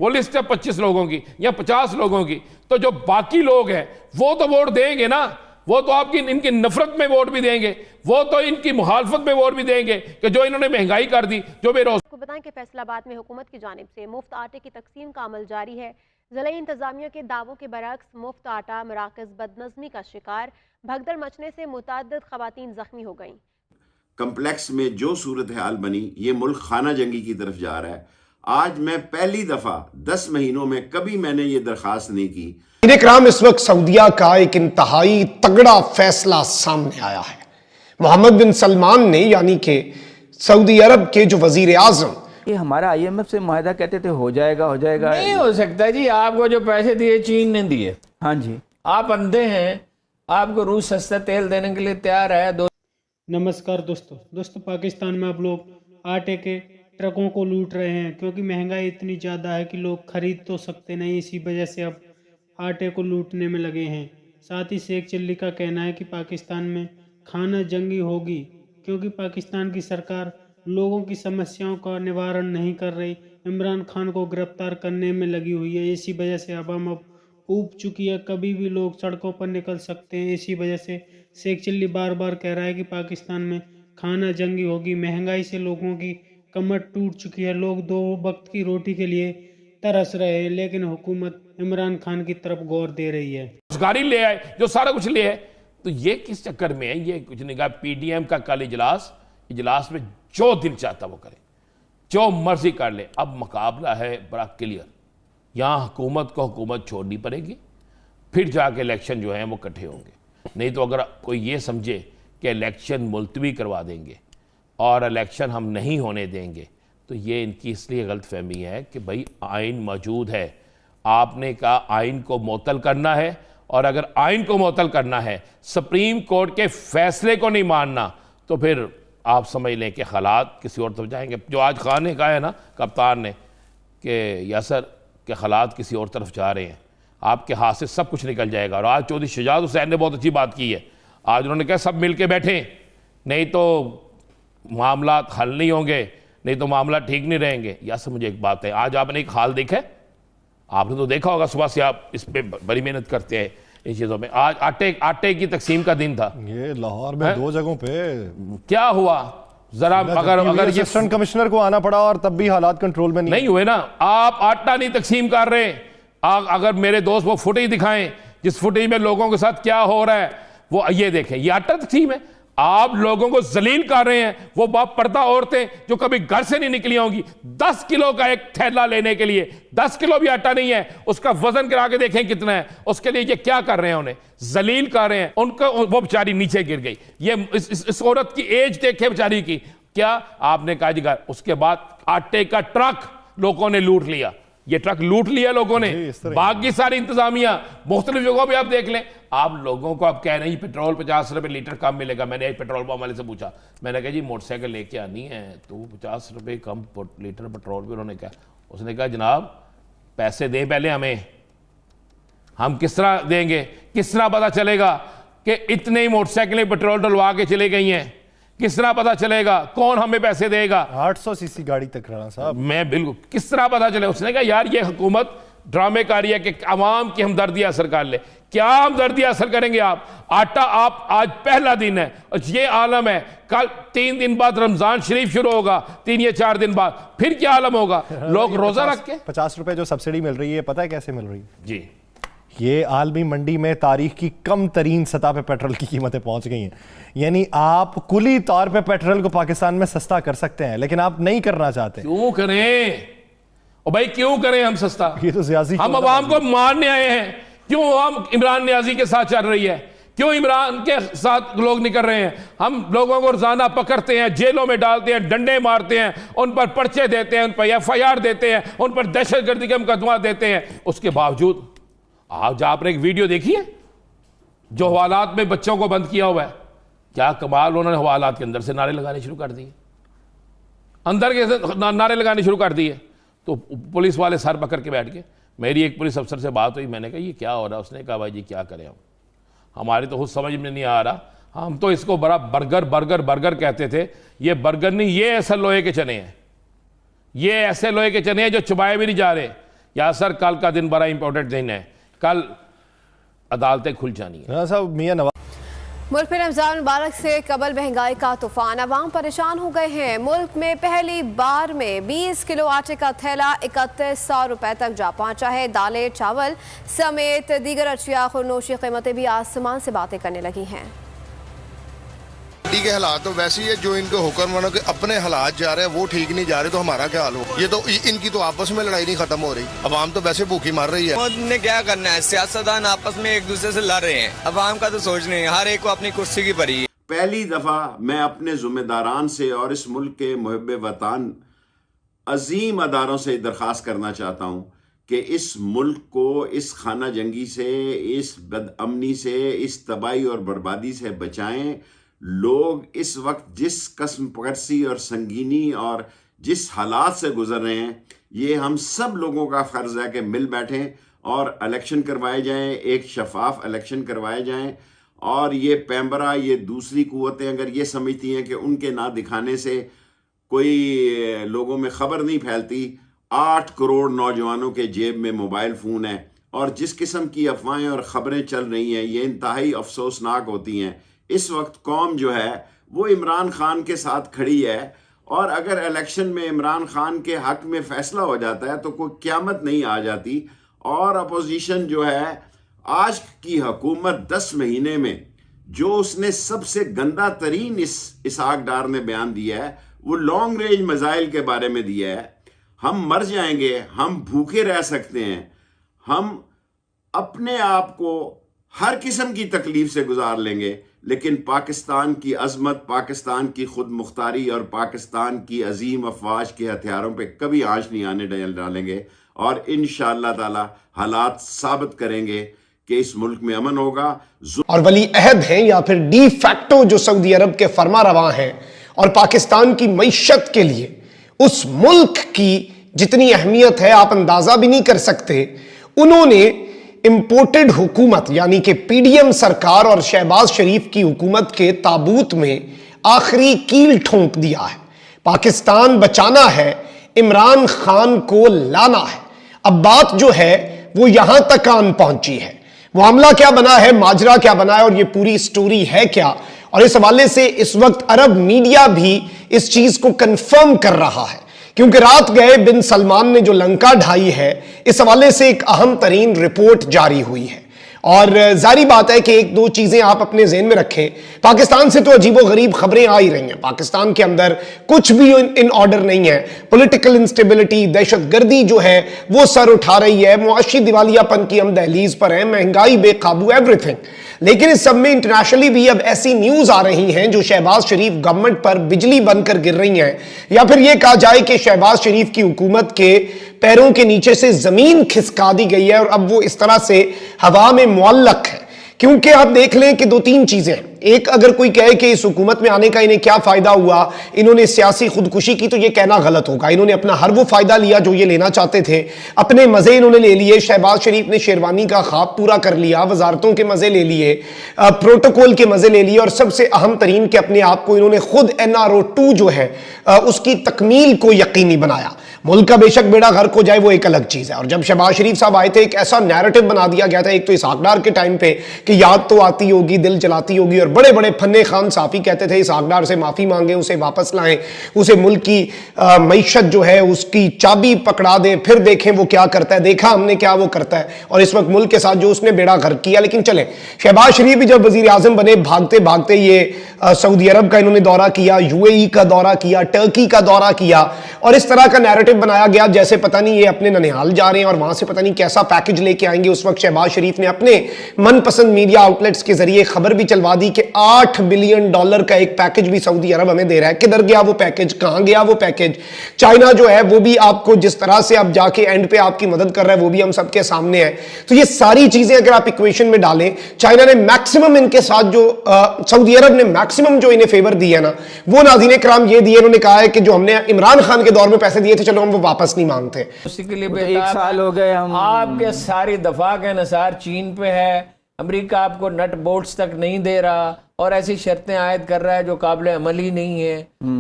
वो लिस्ट है 25 लोगों की या 50 लोगों की, तो जो बाकी लोग हैं वो तो वोट देंगे ना, वो तो आपकी इनकी नफरत में वोट भी देंगे, वो तो इनकी मुखालफत में वोट भी देंगे कि जो इन्होंने महंगाई कर दी, जो बेरोजगार। आपको बताएं कि फैसलाबाद में हुकूमत की जानिब से मुफ्त आटे की तकसीम का अमल जारी है। जिला इंतजामिया के दावों के बरक्स मुफ्त आटा मराकज बदनज़मी का शिकार, भगदड़ मचने से मुतअद्दिद खवातीन जख्मी हो गईं। कम्प्लेक्स में जो सूरत हाल बनी, ये मुल्क खाना जंगी की तरफ जा रहा है। आज मैं पहली दफा 10 महीनों में कभी मैंने ये दरखास्त नहीं की। इकराम, इस वक्त सऊदिया का एक इंतहाई तगड़ा फैसला सामने आया है। मोहम्मद बिन सलमान ने, यानी कि सऊदी अरब के जो वजीर आजम, ये हमारा IMF से मुआहदा कहते थे हो जाएगा नहीं हो सकता जी। आपको जो पैसे दिए चीन ने दिए। हाँ जी, आप अंधे हैं, आपको रूस सस्ता तेल देने के लिए तैयार है। नमस्कार दोस्तों, पाकिस्तान में अब लोग आटे के ट्रकों को लूट रहे हैं क्योंकि महंगाई इतनी ज़्यादा है कि लोग खरीद तो सकते नहीं, इसी वजह से अब आटे को लूटने में लगे हैं। साथ ही शेख चिल्ली का कहना है कि पाकिस्तान में खाना जंगी होगी क्योंकि पाकिस्तान की सरकार लोगों की समस्याओं का निवारण नहीं कर रही, इमरान खान को गिरफ्तार करने में लगी हुई है। इसी वजह से अब ऊब चुकी है, कभी भी लोग सड़कों पर निकल सकते हैं। इसी वजह से शेख चिल्ली बार बार कह रहा है कि पाकिस्तान में खाना जंगी होगी। महंगाई से लोगों की कमर टूट चुकी है, लोग 2 वक्त की रोटी के लिए तरस रहे हैं, लेकिन हुकूमत इमरान खान की तरफ गौर दे रही है। रोजगारी ले आए, जो सारा कुछ ले आए, तो ये किस चक्कर में है? ये कुछ नहीं कहा। PDM का कल इजलास में जो दिल चाहता वो करे, जो मर्जी कर ले। अब मुकाबला है बड़ा क्लियर, यहाँ हुकूमत को हुकूमत छोड़नी पड़ेगी, फिर जाके इलेक्शन जो है वो इकट्ठे होंगे। नहीं तो अगर कोई ये समझे कि इलेक्शन मुलतवी करवा देंगे और इलेक्शन हम नहीं होने देंगे, तो ये इनकी इसलिए गलतफहमी है कि भाई आइन मौजूद है। आपने कहा आइन को मुअत्तल करना है, और अगर आइन को मुअत्तल करना है, सुप्रीम कोर्ट के फैसले को नहीं मानना, तो फिर आप समझ लें कि हालात किसी और तरफ जाएंगे। जो आज खान ने कहा है ना, कप्तान ने, कि यासर के हालात किसी और तरफ जा रहे हैं, आपके हाथ से सब कुछ निकल जाएगा। और आज चौधरी शुजात हुसैन ने बहुत अच्छी बात की है। आज उन्होंने कहा सब मिल के बैठें, नहीं तो मामला हल नहीं होंगे, नहीं तो मामला ठीक नहीं रहेंगे। यासर मुझे एक बात है, आज आपने एक हाल देखा है, आपने तो देखा होगा, सुबह से आप इस पर बड़ी मेहनत करते हैं इन चीज़ों में। आज आटे की तकसीम का दिन था, ये लाहौर में 2 जगहों पे क्या हुआ जरा, अगर ये असिस्टेंट कमिश्नर को आना पड़ा और तब भी हालात कंट्रोल में नहीं हुए ना। आप आटा नहीं तकसीम कर रहे। अगर मेरे दोस्त वो फुटेज दिखाएं जिस फुटेज में लोगों के साथ क्या हो रहा है, वो ये देखें, ये आटा तकसीम है। आप लोगों को जलील कर रहे हैं। वो बाप पर्दा औरतें जो कभी घर से नहीं निकली होंगी, 10 किलो का एक थैला लेने के लिए 10 किलो भी आटा नहीं है, उसका वजन करा के देखें कितना है, उसके लिए ये क्या कर रहे हैं, उन्हें जलील कर रहे हैं। उनको वो बेचारी नीचे गिर गई। ये इस औरत की एज देखे बेचारी की, क्या आपने कहा जी। उसके बाद आटे का ट्रक लोगों ने लूट लिया, ये ट्रक लूट लिया लोगों ने। बाकी सारी इंतजामिया मुख्तलिफ जगहों पे आप देख लें। आप लोगों को आप कह रहे हैं पेट्रोल 50 रुपए लीटर कम मिलेगा। मैंने एक पेट्रोल पंप वाले से पूछा, मैंने कहा जी मोटरसाइकिल लेके आनी है तो 50 रुपए कम लीटर पेट्रोल पे। उन्होंने कहा, उसने कहा जनाब पैसे दें पहले हमें, हम किस तरह देंगे, किस तरह पता चलेगा कि इतने ही मोटरसाइकिलें पेट्रोल डलवा के चले गई हैं, किस तरह पता चलेगा, कौन हमें पैसे देगा? 800 सीसी गाड़ी तक राणा साहब, मैं बिल्कुल, किस तरह पता चले? उसने कहा यार ये हुकूमत ड्रामेकारी है कि अवाम की हमदर्दी हासिल कर ले। क्या हमदर्दी हासिल करेंगे आप? आटा आप आज पहला दिन है, ये आलम है, कल 3 दिन बाद रमजान शरीफ शुरू होगा, 3 या 4 दिन बाद फिर क्या आलम होगा? लोग रोजा रख के 50 रुपए जो सब्सिडी मिल रही है, पता है कैसे मिल रही है जी? ये आलमी मंडी में तारीख की कम तरीन सतह पे पेट्रोल की कीमतें पहुंच गई हैं। यानी आप कुली तौर पे पेट्रोल को पाकिस्तान में सस्ता कर सकते हैं, लेकिन आप नहीं करना चाहते। क्यों करें? ओ भाई क्यों करें हम सस्ता? ये तो सियासी, हम अवाम को मारने आए हैं। क्यों हम इमरान न्याजी के साथ चल रही है? क्यों इमरान के साथ लोग निकल रहे हैं? हम लोगों को रोजाना पकड़ते हैं, जेलों में डालते हैं, डंडे मारते हैं, उन पर पर्चे देते हैं, उन पर FIR देते हैं, उन पर दहशतगर्दी का मुकदमा देते हैं। उसके बावजूद आज आपने एक वीडियो देखी है जो हवालात में बच्चों को बंद किया हुआ है। क्या कमाल, उन्होंने हवालात के अंदर से नारे लगाने शुरू कर दिए, अंदर के नारे लगाने शुरू कर दिए। तो पुलिस वाले सर पकड़ के बैठ गए। मेरी एक पुलिस अफसर से बात हुई, मैंने कहा ये क्या हो रहा है? उसने कहा भाई जी क्या करें, हम हमारी तो खुद समझ में नहीं आ रहा, हम तो इसको बड़ा बर्गर बर्गर बर्गर कहते थे। ये बर्गर नहीं, ये ऐसे लोहे के चने हैं, ये ऐसे लोहे के चने हैं जो चबाए भी नहीं जा रहे। यासर कल का दिन बड़ा इंपॉर्टेंट दिन है, कल अदालतें खुल जानी है। साहब मियां नवाज, मुल्क में रमजान मुबारक से कबल महंगाई का तूफान, अवाम परेशान हो गए हैं। मुल्क में पहली बार में 20 किलो आटे का थैला 3100 रुपए तक जा पहुंचा है। दालें, चावल समेत दीगर अशिया खुरनोशी कीमतें भी आसमान से बातें करने लगी हैं। के हालात तो वैसे ही है, जो इनके हुक्मरानों के अपने हालात जा रहे हैं वो ठीक नहीं जा रहे, तो हमारा क्या हाल हो। ये तो इनकी तो आपस में लड़ाई नहीं खत्म हो रही, अवाम तो वैसे भूखी मर रही है। ने क्या करना है, सियासतदान आपस में एक दूसरे से लड़ रहे हैं, अवाम का तो सोच नहीं है, हर एक को अपनी कुर्सी की पड़ी है। पहली दफा मैं अपने जिम्मेदारान से और इस मुल्क के मुहिब्बे वतन अजीम अदारों से दरख्वास्त करना चाहता हूँ कि इस मुल्क को इस खाना जंगी से, इस बदअमनी से, इस तबाही और बर्बादी से बचाएं। लोग इस वक्त जिस कस्म परसी और संगीनी और जिस हालात से गुजर रहे हैं, ये हम सब लोगों का फ़र्ज़ है कि मिल बैठें और इलेक्शन करवाए जाएं, एक शफाफ इलेक्शन करवाए जाएं। और ये पैम्बरा, ये दूसरी कुव्वतें अगर ये समझती हैं कि उनके ना दिखाने से कोई लोगों में ख़बर नहीं फैलती, 8 करोड़ नौजवानों के जेब में मोबाइल फ़ोन है और जिस किस्म की अफवाहें और ख़बरें चल रही हैं, ये इंतहाई अफसोसनाक होती हैं। इस वक्त कौम जो है वो इमरान खान के साथ खड़ी है और अगर इलेक्शन में इमरान खान के हक में फैसला हो जाता है तो कोई क़यामत नहीं आ जाती। और अपोजिशन जो है, आज की हुकूमत 10 महीने में जो उसने सबसे गंदा तरीन इसहाक डार ने बयान दिया है, वो लॉन्ग रेंज मिसाइल के बारे में दिया है। हम मर जाएंगे, हम भूखे रह सकते हैं, हम अपने आप को हर किस्म की तकलीफ से गुजार लेंगे, लेकिन पाकिस्तान की अजमत, पाकिस्तान की खुद मुख्तारी और पाकिस्तान की अजीम अफवाज के हथियारों पे कभी आंच नहीं आने डालेंगे। और इंशाअल्लाह ताला हालात साबित करेंगे कि इस मुल्क में अमन होगा। और वली अहद हैं या फिर डी फैक्टो जो सऊदी अरब के फरमा रवा हैं और पाकिस्तान की मईशत के लिए उस मुल्क की जितनी अहमियत है आप अंदाजा भी नहीं कर सकते। उन्होंने इंपोर्टेड हुकूमत यानी कि पीडीएम सरकार और शहबाज शरीफ की हुकूमत के ताबूत में आखिरी कील ठोंक दिया है। पाकिस्तान बचाना है, इमरान खान को लाना है। अब बात जो है वो यहां तक आन पहुंची है। मामला क्या बना है, माजरा क्या बना है और ये पूरी स्टोरी है क्या, और इस हवाले से इस वक्त अरब मीडिया भी इस चीज को कंफर्म कर रहा है, क्योंकि रात गए बिन सलमान ने जो लंका ढाई है, इस हवाले से एक अहम तरीन रिपोर्ट जारी हुई है। और जारी बात है कि एक दो चीजें आप अपने ज़हन में रखें। पाकिस्तान से तो अजीबो गरीब खबरें आ ही रही हैं। पाकिस्तान के अंदर कुछ भी इन ऑर्डर नहीं है। पॉलिटिकल इंस्टेबिलिटी, दहशतगर्दी जो है वो सर उठा रही है। मुआशी दिवालियापन की हम दहलीज पर हैं, महंगाई बेकाबू, एवरीथिंग। लेकिन इस सब में इंटरनेशनली भी अब ऐसी न्यूज आ रही हैं जो शहबाज शरीफ गवर्नमेंट पर बिजली बनकर गिर रही हैं, या फिर यह कहा जाए कि शहबाज शरीफ की हुकूमत के पैरों के नीचे से जमीन खिसका दी गई है और अब वो इस तरह से हवा में मुअल्लक है। क्योंकि आप देख लें कि दो तीन चीजें हैं। एक, अगर कोई कहे कि इस हुकूमत में आने का इन्हें क्या फायदा हुआ, इन्होंने सियासी खुदकुशी की, तो ये कहना गलत होगा। इन्होंने अपना हर वो फायदा लिया जो ये लेना चाहते थे, अपने मजे इन्होंने ले लिए। शहबाज शरीफ ने शेरवानी का ख्वाब पूरा कर लिया, वजारतों के मजे ले लिए, प्रोटोकॉल के मजे ले लिए, और सबसे अहम तरीन के अपने आप को इन्होंने खुद NRO 2 जो है उसकी तकमील को यकीनी बनाया। मुल्क का बेशक बेड़ा गर्क हो जाए वो एक अलग चीज है। और जब शहबाज शरीफ साहब आए थे, एक ऐसा नैरेटिव बना दिया गया था, एक तो इसहाक डार के टाइम पे कि याद तो आती होगी, दिल जलाती होगी, और बड़े बड़े फन्ने खान साफी कहते थे इसहाक डार से माफी मांगे, उसे वापस लाएं, उसे मुल्क की मईशत जो है उसकी चाबी पकड़ा दें, फिर देखें वो क्या करता है। देखा हमने क्या वो करता है, और इस वक्त मुल्क के साथ जो उसने बेड़ा गर्क किया। लेकिन चले, शहबाज शरीफ भी जब वजीर आजम बने, भागते भागते ये सऊदी अरब का इन्होंने दौरा किया, UAE का दौरा किया, टर्की का दौरा किया, और इस तरह का नैरेटिव बनाया गया जैसे पता नहीं ये अपने ननिहाल जा रहे हैं और वहां से पता नहीं कैसा पैकेज लेके आएंगे। उस वक्त शहबाज शरीफ ने अपने मनपसंद मीडिया आउटलेट्स के जरिए खबर भी चलवा दी कि $8 बिलियन का एक पैकेज भी सऊदी अरब हमें दे रहा है। किधर गया वो पैकेज, कहां गया वो पैकेज? चाइना जो है वो भी आपको जिस तरह से अब जाके एंड पे आपकी मदद कर रहा है वो भी हम सबके सामने है। तो ये सारी चीजें अगर आप इक्वेशन में डालें, चाइना ने मैक्सिमम इनके साथ जो सऊदी अरब ने मैक्सिमम जो इन्हें फेवर दिया ना, वो नाज़रीन कराम ये दिए। उन्होंने कहा है कि जो हमने इमरान खान के दौर में पैसे दिए थे, चलो हम वो वापस नहीं मांगते। उसी के लिए तो 1 साल हो गए हम आपके सारी दफा के अनुसार चीन पे है, अमेरिका आपको नट बोल्ट्स तक नहीं दे रहा और ऐसी शर्तें आयद कर रहा है जो काबिल अमल ही नहीं है,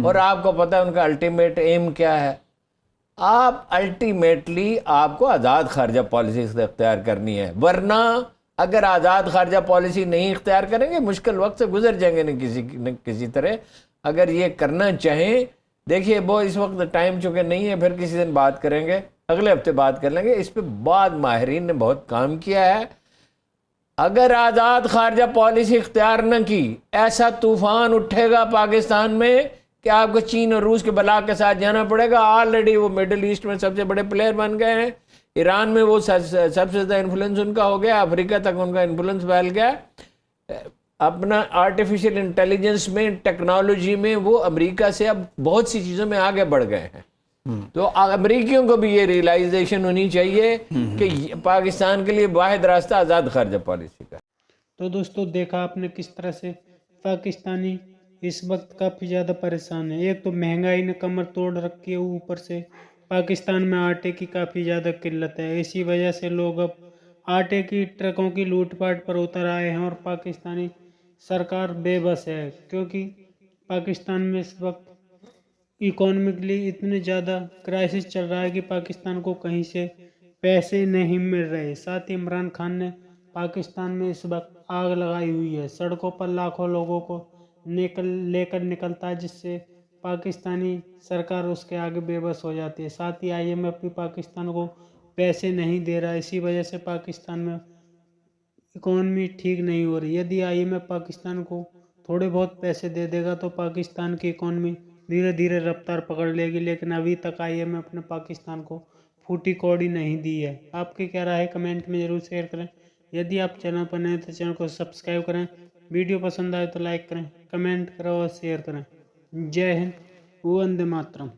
और आपको पता है उनका अल्टीमेट एम क्या है। आप अल्टीमेटली आपको आज़ाद खारजा पॉलिसी इख्तियार करनी है, वरना अगर आज़ाद खारजा पॉलिसी नहीं इख्तियार करेंगे मुश्किल वक्त से गुजर जाएंगे न किसी तरह। अगर ये करना चाहें, देखिए वो इस वक्त टाइम चुके नहीं है, फिर किसी दिन बात करेंगे, अगले हफ्ते बात कर लेंगे इस पे। बाद माहिरीन ने बहुत काम किया है। अगर आज़ाद खारजा पॉलिसी इख्तियार न की, ऐसा तूफान उठेगा पाकिस्तान में कि आपको चीन और रूस के बला के साथ जाना पड़ेगा। ऑलरेडी वो मिडिल ईस्ट में सबसे बड़े प्लेयर बन गए हैं। ईरान में वो सबसे ज़्यादा इन्फ्लुएंस उनका हो गया, अफ्रीका तक उनका इन्फ्लुएंस फैल गया। अपना आर्टिफिशियल इंटेलिजेंस में, टेक्नोलॉजी में वो अमेरिका से अब बहुत सी चीज़ों में आगे बढ़ गए हैं। तो अमेरिकियों को भी ये रियलाइजेशन होनी चाहिए कि पाकिस्तान के लिए वाहिद रास्ता आज़ाद खारजा पॉलिसी का। तो दोस्तों देखा आपने किस तरह से पाकिस्तानी इस वक्त काफ़ी ज़्यादा परेशान है। एक तो महंगाई ने कमर तोड़ रखी है, ऊपर से पाकिस्तान में आटे की काफ़ी ज़्यादा किल्लत है। इसी वजह से लोग अब आटे की ट्रकों की लूटपाट पर उतर आए हैं और पाकिस्तानी सरकार बेबस है, क्योंकि पाकिस्तान में इस वक्त इकोनॉमिकली इतने ज़्यादा क्राइसिस चल रहा है कि पाकिस्तान को कहीं से पैसे नहीं मिल रहे। साथ ही इमरान खान ने पाकिस्तान में इस वक्त आग लगाई हुई है, सड़कों पर लाखों लोगों को लेकर निकलता है, जिससे पाकिस्तानी सरकार उसके आगे बेबस हो जाती है। साथ ही IMF भी पाकिस्तान को पैसे नहीं दे रहा है, इसी वजह से पाकिस्तान में इकोनॉमी ठीक नहीं हो रही। यदि IMF पाकिस्तान को थोड़े बहुत पैसे दे देगा तो पाकिस्तान की इकोनॉमी धीरे धीरे रफ्तार पकड़ लेगी, लेकिन अभी तक IMF ने पाकिस्तान को फूटी कौड़ी नहीं दी है। आपकी क्या राय है कमेंट में ज़रूर शेयर करें। यदि आप चैनल पर नए तो चैनल को सब्सक्राइब करें, वीडियो पसंद आए तो लाइक करें, कमेंट करें और शेयर करें। जय हिंद, वंदे मातरम।